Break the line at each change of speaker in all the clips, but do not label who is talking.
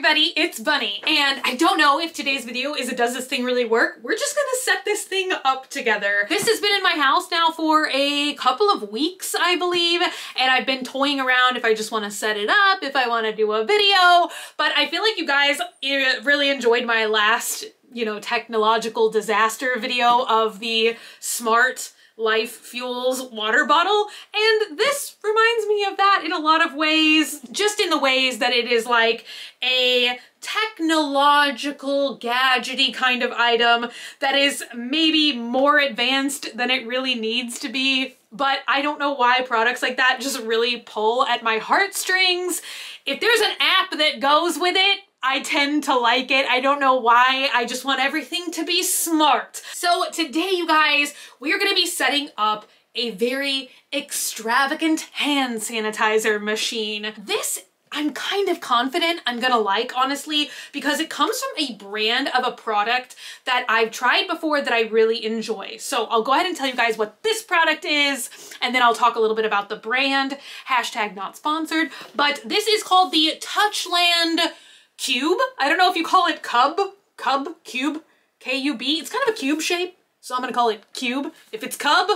everybody, it's Bunny, and I don't know if today's video is a does this thing really work. We're just gonna set this thing up together. This has been in my house now for a couple of weeks, I believe, and I've been toying around if I just want to set it up, if I want to do a video, but I feel like you guys really enjoyed my last, technological disaster video of the Smart Life Fuels water bottle, and this reminds me of that in a lot of ways, just in the ways that it is like a technological gadgety kind of item that is maybe more advanced than it really needs to be. But I don't know why products like that just really pull at my heartstrings. If there's an app that goes with it, I tend to like it. I don't know why. I just want everything to be smart. So today, you guys, we are going to be setting up a very extravagant hand sanitizer machine. This I'm kind of confident I'm gonna like, honestly, because it comes from a brand of a product that I've tried before that I really enjoy. So I'll go ahead and tell you guys what this product is, and then I'll talk a little bit about the brand. Hashtag not sponsored, but this is called the Touchland Cube. I don't know if you call it cube, K-U-B. It's kind of a cube shape, so I'm gonna call it cube. If it's cub,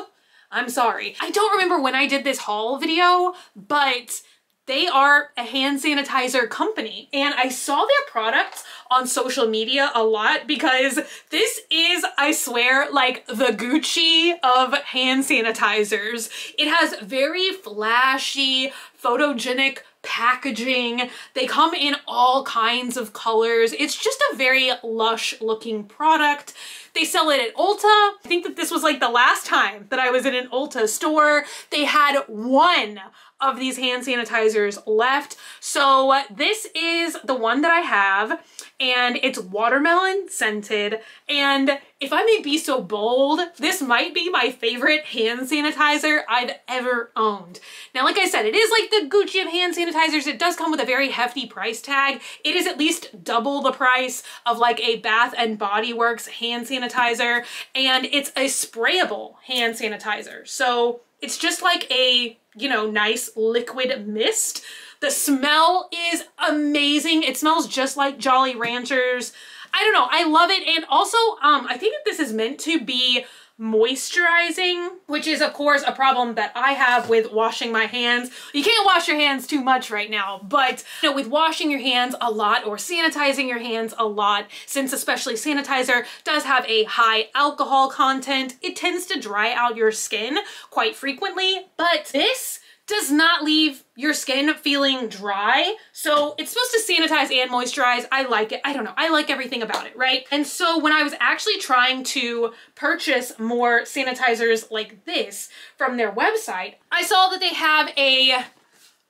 I'm sorry. I don't remember when I did this haul video, but they are a hand sanitizer company, and I saw their products on social media a lot because this is, I swear, like the Gucci of hand sanitizers. It has very flashy, photogenic packaging. They come in all kinds of colors. It's just a very lush looking product. They sell it at Ulta. I think that this was like the last time that I was in an Ulta store. They had one of these hand sanitizers left. So this is the one that I have, and it's watermelon scented. And if I may be so bold, this might be my favorite hand sanitizer I've ever owned. Now, like I said, it is like the Gucci of hand sanitizers. It does come with a very hefty price tag. It is at least double the price of like a Bath and Body Works hand sanitizer, and it's a sprayable hand sanitizer. So it's just like a, nice liquid mist. The smell is amazing. It smells just like Jolly Ranchers. I don't know, I love it. And also, I think that this is meant to be moisturizing, which is of course a problem that I have with washing my hands. You can't wash your hands too much right now, but with washing your hands a lot or sanitizing your hands a lot, since especially sanitizer does have a high alcohol content, it tends to dry out your skin quite frequently. But this does not leave your skin feeling dry. So it's supposed to sanitize and moisturize. I like it. I don't know. I like everything about it, right? And so when I was actually trying to purchase more sanitizers like this from their website, I saw that they have a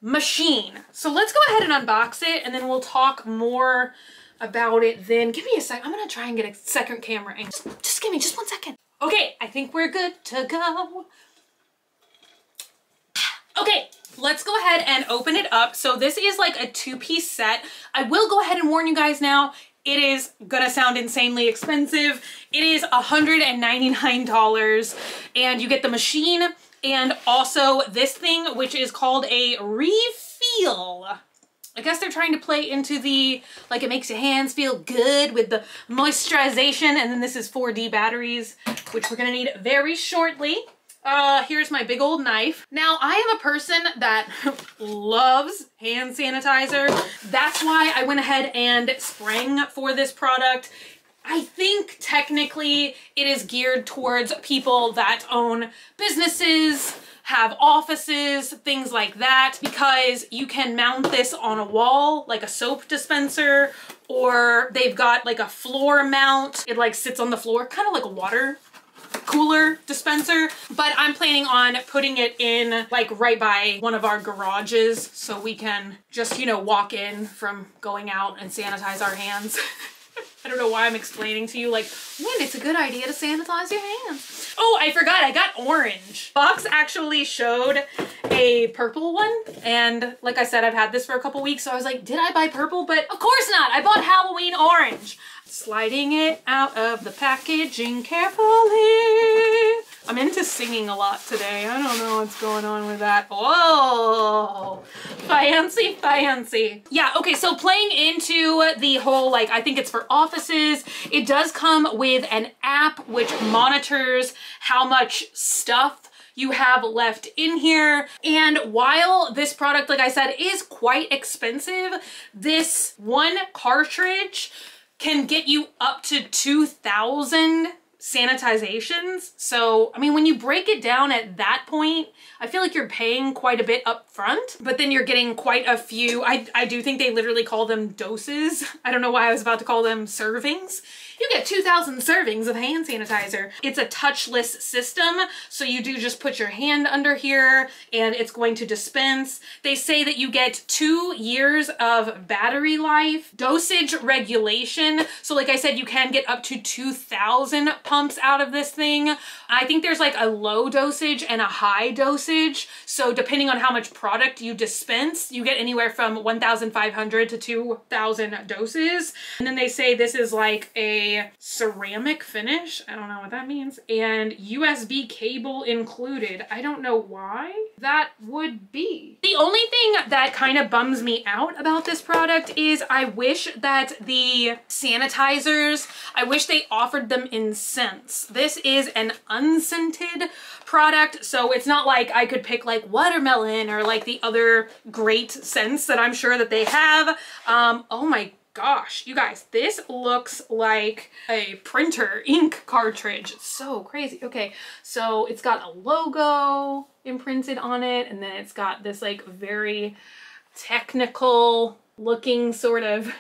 machine. So let's go ahead and unbox it, and then we'll talk more about it then. Give me a sec. I'm gonna try and get a second camera angle. Just give me just 1 second. Okay, I think we're good to go. Okay, let's go ahead and open it up. So this is like a two-piece set. I will go ahead and warn you guys now, it is gonna sound insanely expensive. It is $199, and you get the machine and also this thing, which is called a refill. I guess they're trying to play into the, like, it makes your hands feel good with the moisturization. And then this is 4D batteries, which we're gonna need very shortly. Here's my big old knife. Now, I am a person that loves hand sanitizer. That's why I went ahead and sprang for this product. I think technically it is geared towards people that own businesses, have offices, things like that, because you can mount this on a wall like a soap dispenser, or they've got like a floor mount. It like sits on the floor, kind of like a water cooler dispenser, but I'm planning on putting it in like right by one of our garages so we can just, walk in from going out and sanitize our hands. I don't know why I'm explaining to you like when it's a good idea to sanitize your hands. Oh, I forgot, I got orange. Box actually showed a purple one, and like I said, I've had this for a couple weeks, so I was like, did I buy purple? But of course not, I bought Halloween orange. Sliding it out of the packaging carefully. I'm into singing a lot today. I don't know what's going on with that. Whoa, fancy, fancy. Yeah, okay, so playing into the whole, like, I think it's for offices. It does come with an app which monitors how much stuff you have left in here. And while this product, like I said, is quite expensive, this one cartridge can get you up to 2,000 sanitizations. So, I mean, when you break it down at that point, I feel like you're paying quite a bit up front, but then you're getting quite a few. I do think they literally call them doses. I don't know why I was about to call them servings. You get 2,000 servings of hand sanitizer. It's a touchless system, so you do just put your hand under here and it's going to dispense. They say that you get 2 years of battery life, dosage regulation. So like I said, you can get up to 2,000 pumps out of this thing. I think there's like a low dosage and a high dosage. So depending on how much product you dispense, you get anywhere from 1,500 to 2,000 doses. And then they say this is like a ceramic finish. I don't know what that means. And USB cable included. I don't know why that would be. The only thing that kind of bums me out about this product is I wish that the sanitizers, I wish they offered them in scents. This is an unscented product, so it's not like I could pick like watermelon or like the other great scents that I'm sure that they have. Oh my gosh, you guys, this looks like a printer ink cartridge. It's so crazy. Okay, so it's got a logo imprinted on it, and then it's got this like very technical looking sort of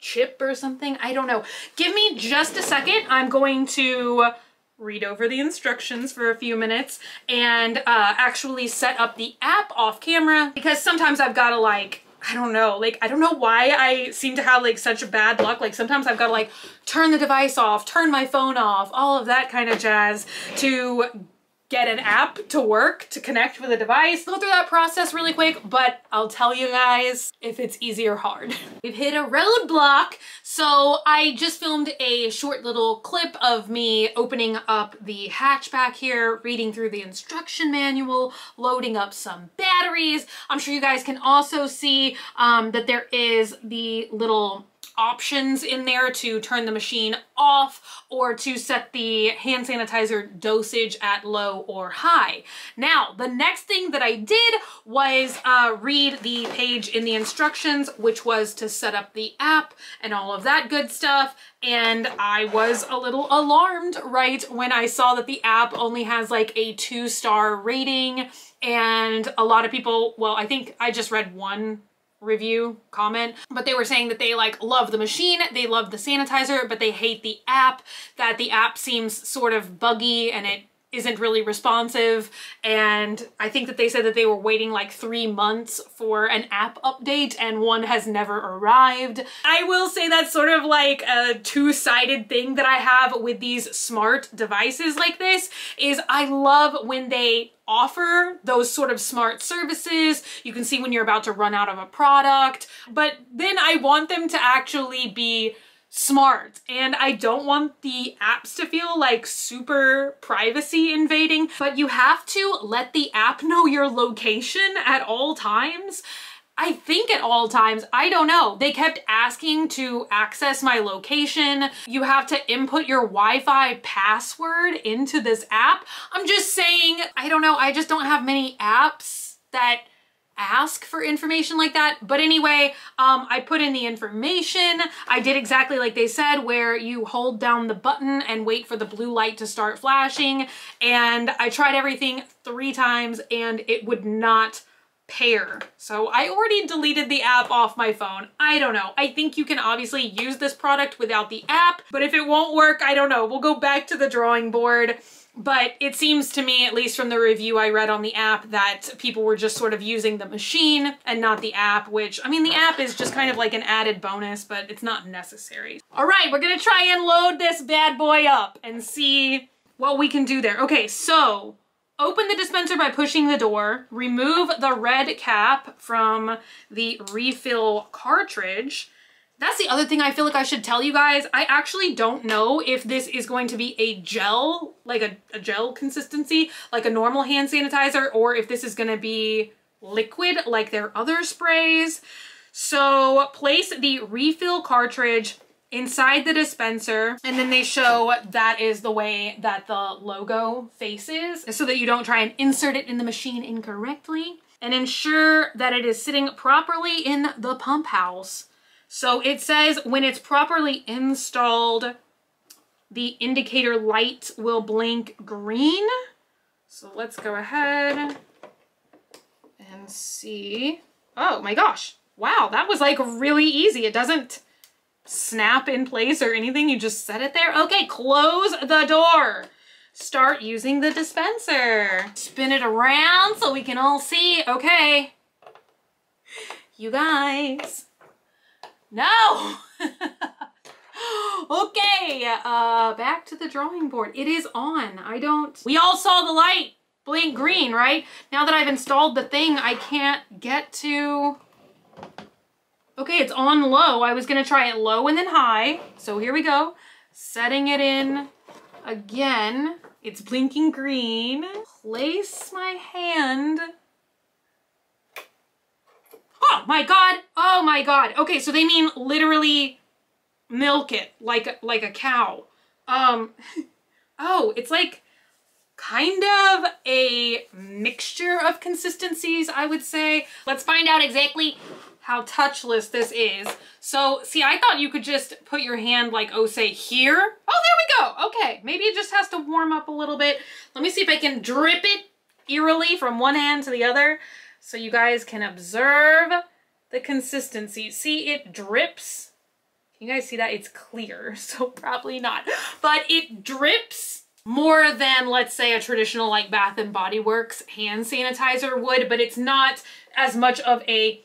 chip or something. I don't know. Give me just a second. I'm going to read over the instructions for a few minutes and actually set up the app off camera, because sometimes I've got to like, I don't know, like, I don't know why I seem to have like such bad luck. Like sometimes I've got to like turn the device off, turn my phone off, all of that kind of jazz to get an app to work, to connect with a device. Go through that process really quick, but I'll tell you guys if it's easy or hard. We've hit a roadblock. So I just filmed a short little clip of me opening up the hatchback here, reading through the instruction manual, loading up some batteries. I'm sure you guys can also see that there is the little options in there to turn the machine off or to set the hand sanitizer dosage at low or high. Now, the next thing that I did was read the page in the instructions, which was to set up the app and all of that good stuff. And I was a little alarmed right when I saw that the app only has like a 2-star rating, and a lot of people, well, I think I just read one review comment, but they were saying that they like love the machine, they love the sanitizer, but they hate the app, that the app seems sort of buggy and it isn't really responsive. And I think that they said that they were waiting like 3 months for an app update and one has never arrived. I will say that's sort of like a two-sided thing that I have with these smart devices like this, is I love when they offer those sort of smart services. You can see when you're about to run out of a product, but then I want them to actually be smart, and I don't want the apps to feel like super privacy invading, but you have to let the app know your location at all times. I think at all times, I don't know. They kept asking to access my location. You have to input your Wi-Fi password into this app. I'm just saying, I don't know. I just don't have many apps that ask for information like that. But anyway, I put in the information. I did exactly like they said, where you hold down the button and wait for the blue light to start flashing. And I tried everything 3 times and it would not pair. So I already deleted the app off my phone. I don't know. I think you can obviously use this product without the app, but if it won't work, I don't know. We'll go back to the drawing board. But it seems to me, at least from the review I read on the app, that people were just sort of using the machine and not the app, which, I mean, the app is just kind of like an added bonus, but it's not necessary. All right, we're gonna try and load this bad boy up and see what we can do there. Okay, so open the dispenser by pushing the door, remove the red cap from the refill cartridge, That's the other thing I feel like I should tell you guys. I actually don't know if this is going to be a gel, like a gel consistency, like a normal hand sanitizer, or if this is going to be liquid like their other sprays. So place the refill cartridge inside the dispenser, and then they show that is the way that the logo faces so that you don't try and insert it in the machine incorrectly, and ensure that it is sitting properly in the pump house. So it says when it's properly installed, the indicator light will blink green. So let's go ahead and see. Oh my gosh. Wow, that was like really easy. It doesn't snap in place or anything. You just set it there. Okay, close the door. Start using the dispenser. Spin it around so we can all see. Okay. You guys. No. Okay, back to the drawing board. It is on. We all saw the light blink green, right? Now that I've installed the thing, I can't get to... Okay, it's on low. I was gonna try it low and then high. So here we go. Setting it in again. It's blinking green. Place my hand. Oh my God. Oh my God. Okay, so they mean literally milk it like a cow. Oh, it's like kind of a mixture of consistencies, I would say. Let's find out exactly how touchless this is. So, see, I thought you could just put your hand like, oh, say here. Oh, there we go. Okay, maybe it just has to warm up a little bit. Let me see if I can drip it eerily from one hand to the other so you guys can observe the consistency. See, it drips. Can you guys see that? It's clear, so probably not. But it drips more than, let's say, a traditional like Bath and Body Works hand sanitizer would, but it's not as much of a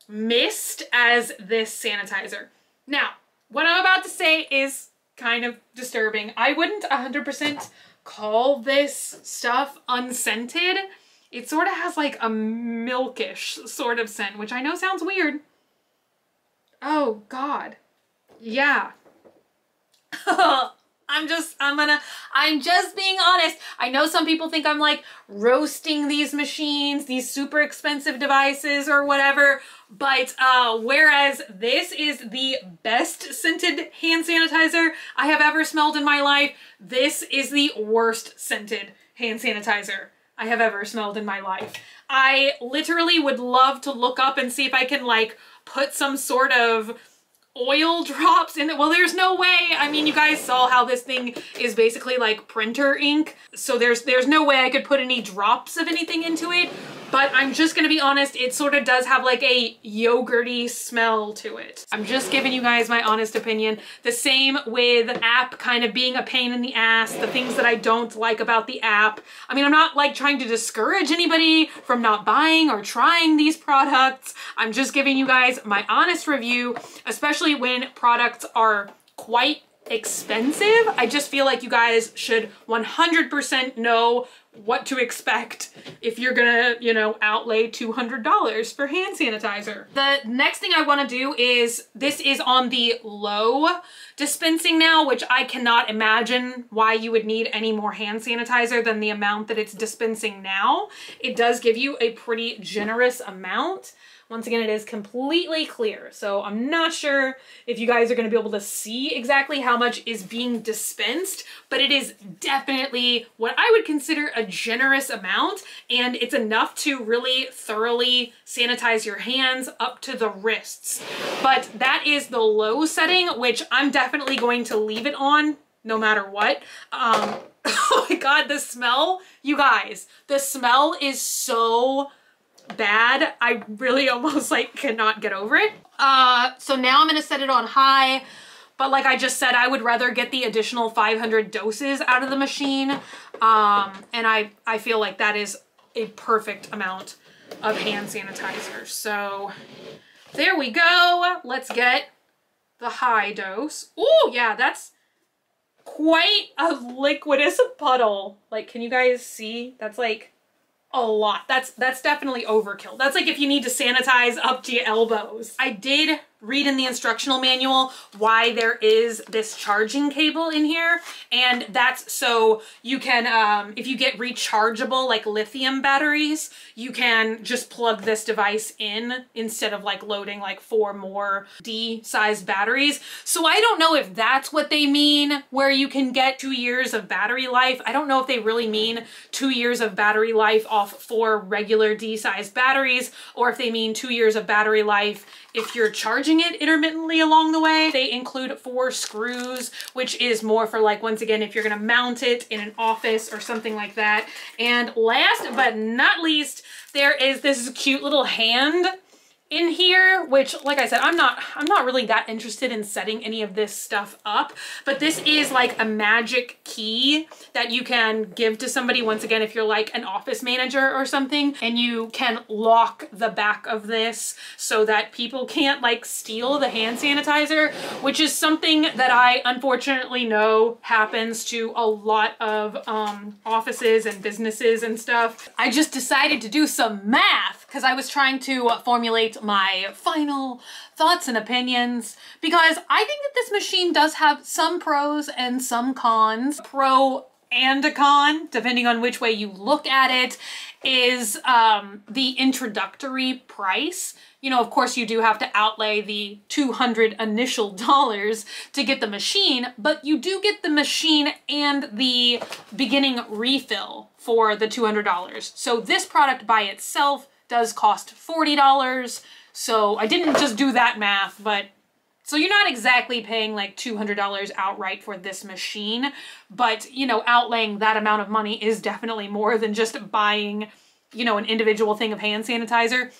mist as this sanitizer. Now, what I'm about to say is kind of disturbing. I wouldn't 100% call this stuff unscented. It sort of has like a milkish sort of scent, which I know sounds weird. Oh God. Yeah. I'm just being honest. I know some people think I'm like roasting these machines, these super expensive devices or whatever, but whereas this is the best scented hand sanitizer I have ever smelled in my life, this is the worst scented hand sanitizer I have ever smelled in my life. I literally would love to look up and see if I can like put some sort of oil drops in it. Well, there's no way. I mean, you guys saw how this thing is basically like printer ink. So there's no way I could put any drops of anything into it. But I'm just gonna be honest, it sort of does have like a yogurty smell to it. I'm just giving you guys my honest opinion. The same with app kind of being a pain in the ass, the things that I don't like about the app. I mean, I'm not like trying to discourage anybody from not buying or trying these products. I'm just giving you guys my honest review, especially when products are quite expensive. I just feel like you guys should 100% know what to expect if you're gonna, you know, outlay $200 for hand sanitizer. The next thing I want to do is, this is on the low dispensing now, which I cannot imagine why you would need any more hand sanitizer than the amount that it's dispensing now. It does give you a pretty generous amount. Once again, it is completely clear, so I'm not sure if you guys are going to be able to see exactly how much is being dispensed, but it is definitely what I would consider a generous amount, and it's enough to really thoroughly sanitize your hands up to the wrists. But that is the low setting, which I'm definitely going to leave it on no matter what. Oh my God, the smell, you guys, the smell is so bad. I really almost like cannot get over it. So now I'm gonna set it on high, but like I just said, I would rather get the additional 500 doses out of the machine. And I feel like that is a perfect amount of hand sanitizer. So there we go. Let's get the high dose. Oh yeah, that's quite a liquidous puddle. Like, can you guys see? That's like a lot. That's definitely overkill. That's like if you need to sanitize up to your elbows. I did read in the instructional manual why there is this charging cable in here. And that's so you can, if you get rechargeable like lithium batteries, you can just plug this device in instead of like loading like 4 more D-sized batteries. So I don't know if that's what they mean where you can get 2 years of battery life. I don't know if they really mean 2 years of battery life off 4 regular D-sized batteries, or if they mean 2 years of battery life if you're charging it intermittently along the way. They include 4 screws, which is more for like, once again, if you're gonna mount it in an office or something like that. And last but not least, there is this cute little hand in here, which, like I said, I'm not really that interested in setting any of this stuff up, but this is like a magic key that you can give to somebody, once again, if you're like an office manager or something, and you can lock the back of this so that people can't like steal the hand sanitizer, which is something that I unfortunately know happens to a lot of offices and businesses and stuff. I just decided to do some math because I was trying to formulate my final thoughts and opinions, because I think that this machine does have some pros and some cons. Pro and a con, depending on which way you look at it, is the introductory price. You know, of course you do have to outlay the $200 initial dollars to get the machine, but you do get the machine and the beginning refill for the $200. So this product by itself does cost $40. So I didn't just do that math, but so you're not exactly paying like $200 outright for this machine, but you know, outlaying that amount of money is definitely more than just buying, you know, an individual thing of hand sanitizer,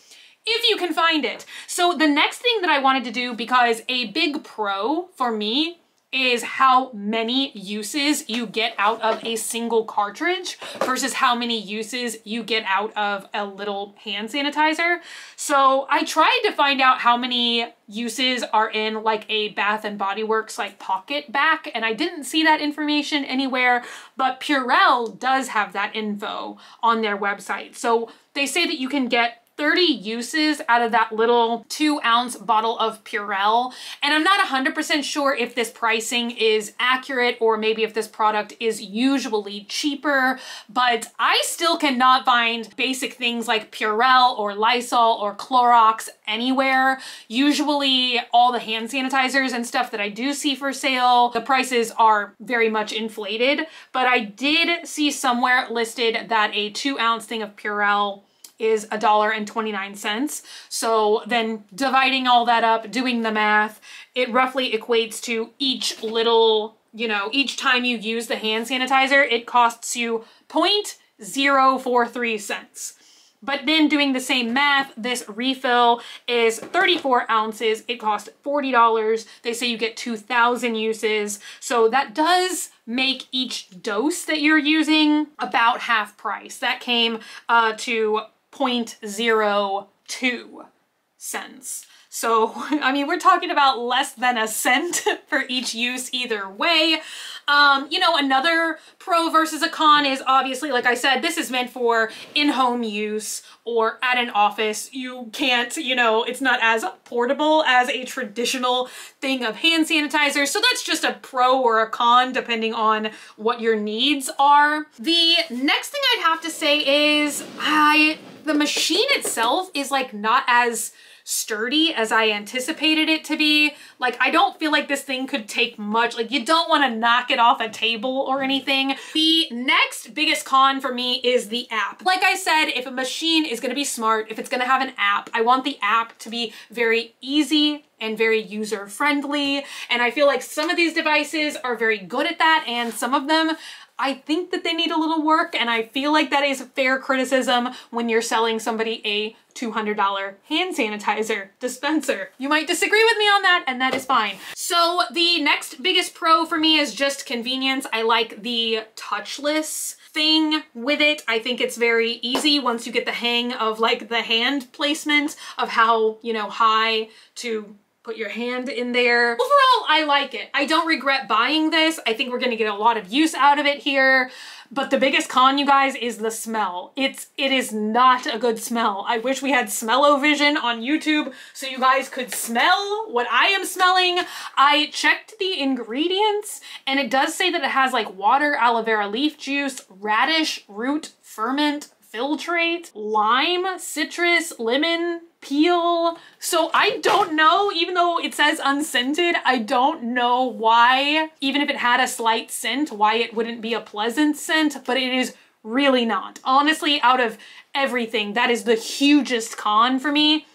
if you can find it. So the next thing that I wanted to do, because a big pro for me is how many uses you get out of a single cartridge versus how many uses you get out of a little hand sanitizer. So I tried to find out how many uses are in like a Bath and Body Works like pocket back, and I didn't see that information anywhere, but Purell does have that info on their website. So they say that you can get 30 uses out of that little 2-ounce bottle of Purell. And I'm not 100% sure if this pricing is accurate or maybe if this product is usually cheaper, but I still cannot find basic things like Purell or Lysol or Clorox anywhere. Usually all the hand sanitizers and stuff that I do see for sale, the prices are very much inflated, but I did see somewhere listed that a 2-ounce thing of Purell is $1.29. So then dividing all that up, doing the math, it roughly equates to each little, you know, each time you use the hand sanitizer, it costs you 0.043 cents. But then doing the same math, this refill is 34 ounces. It costs $40. They say you get 2,000 uses. So that does make each dose that you're using about half price. That came to 0.02 cents. So, I mean, we're talking about less than a cent for each use either way. You know, another pro versus a con is obviously, like I said, this is meant for in-home use or at an office. You can't, you know, it's not as portable as a traditional thing of hand sanitizer. So that's just a pro or a con depending on what your needs are. The next thing I'd have to say is the machine itself is like not as sturdy as I anticipated it to be. Like, I don't feel like this thing could take much. Like, you don't want to knock it off a table or anything. The next biggest con for me is the app. Like I said, if a machine is going to be smart, if it's going to have an app, I want the app to be very easy and very user-friendly. And I feel like some of these devices are very good at that, and some of them, I think that they need a little work, and I feel like that is fair criticism when you're selling somebody a $200 hand sanitizer dispenser. You might disagree with me on that, and that is fine. So the next biggest pro for me is just convenience. I like the touchless thing with it. I think it's very easy once you get the hang of like the hand placement of how, you know, high to put your hand in there. Overall, I like it. I don't regret buying this. I think we're gonna get a lot of use out of it here. But the biggest con, you guys, is the smell. It is not a good smell. I wish we had smell-o-vision on YouTube so you guys could smell what I am smelling. I checked the ingredients and it does say that it has like water, aloe vera leaf juice, radish root ferment, filtrate, lime, citrus, lemon, peel. So I don't know, even though it says unscented, I don't know why, even if it had a slight scent, why it wouldn't be a pleasant scent, but it is really not. Honestly, out of everything, that is the hugest con for me.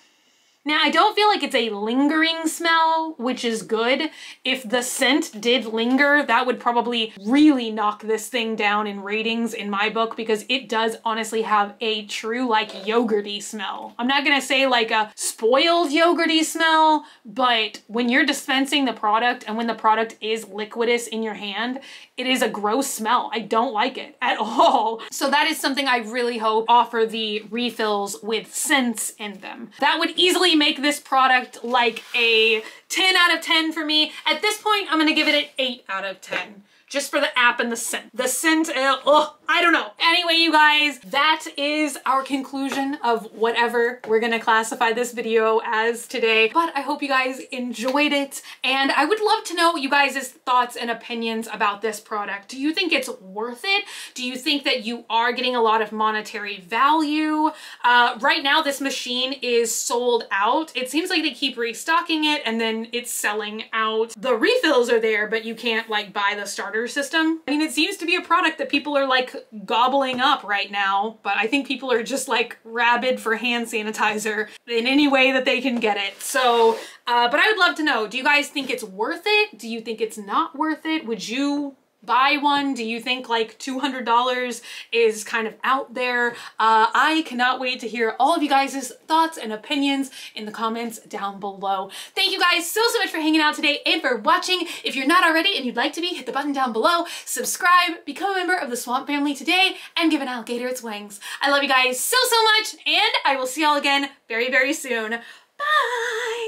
Now, I don't feel like it's a lingering smell, which is good. If the scent did linger, that would probably really knock this thing down in ratings in my book, because it does honestly have a true like yogurty smell. I'm not gonna say like a spoiled yogurty smell, but when you're dispensing the product and when the product is liquidous in your hand, it is a gross smell. I don't like it at all. So that is something I really hope offer the refills with scents in them. That would easily make this product like a 10 out of 10 for me. At this point, I'm gonna give it an 8 out of 10. Just for the app and the scent. The scent, I don't know. Anyway, you guys, that is our conclusion of whatever we're gonna classify this video as today. But I hope you guys enjoyed it. And I would love to know you guys' thoughts and opinions about this product. Do you think it's worth it? Do you think that you are getting a lot of monetary value? Right now, this machine is sold out. It seems like they keep restocking it and then it's selling out. The refills are there, but you can't like buy the starter system. I mean, it seems to be a product that people are like gobbling up right now, but I think people are just like rabid for hand sanitizer in any way that they can get it. So, but I would love to know, do you guys think it's worth it? Do you think it's not worth it? Would you buy one? Do you think like $200 is kind of out there? I cannot wait to hear all of you guys' thoughts and opinions in the comments down below. Thank you guys so much for hanging out today and for watching. If you're not already and you'd like to be, hit the button down below, subscribe, become a member of the Swamp Family today, and give an alligator its wings. I love you guys so much, and I will see y'all again very, very soon. Bye!